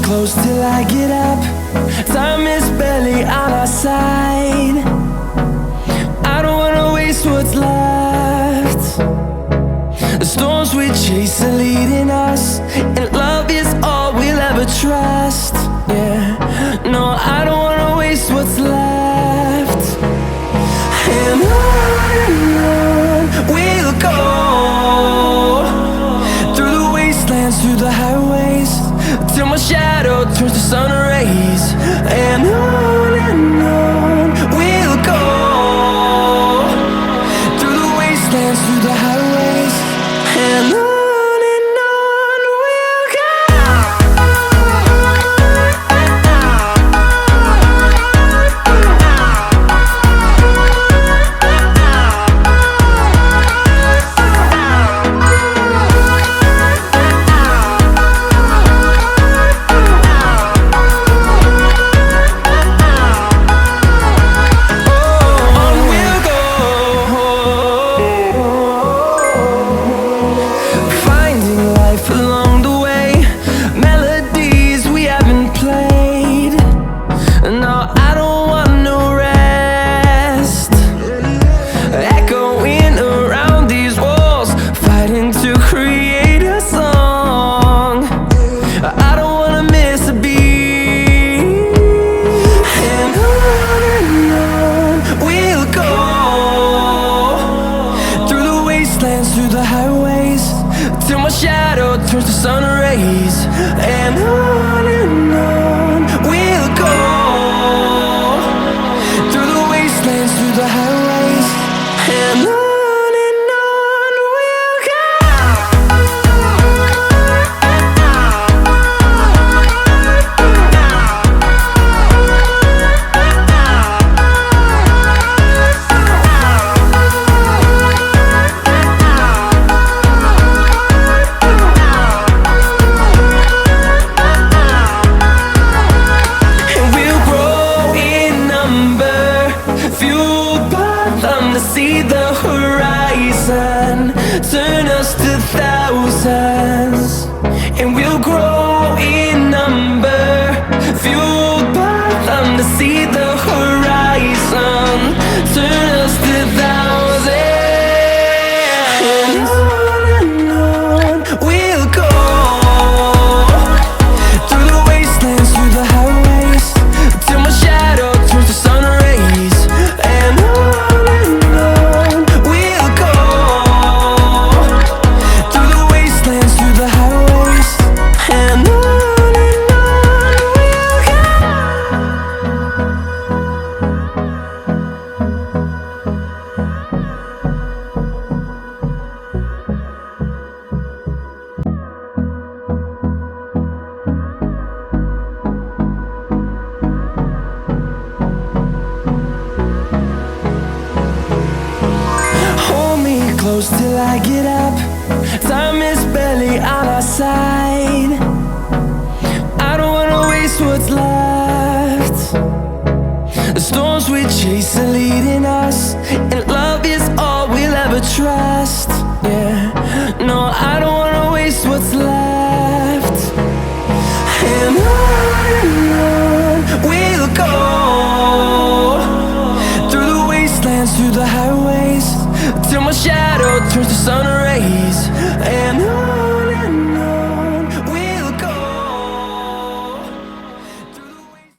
close till I get up. Time is barely on our side. I don't wanna waste what's left. The storms we chase are leading us, and love is all we'll ever trust. Yeah, no, I don't wanna waste what's left. And on we'll go, through the wastelands, through the highways, till my shadow turns to sun rays. And on we'll go, through the wastelands, through the highways, and on we'll go. Through the highways, till my shadow turns to sun rays. And on we'll go, through the wastelands, through the highways, and on we'll go. See the horizon turn us to thousands, and we'll grow in number, fueled by them to see the horizon turn us to thousands. And on we'll go, through the wastelands, through the highways, till my shadow turns to sun rays. And close till I get up. Time is barely on our side. I don't wanna waste what's left. The storms we chase are leading us, and love is all we'll ever trust. Yeah, no, I don't wanna waste what's left. And on we'll go, through the wastelands, through the highways, till my shadow turns to sun rays. And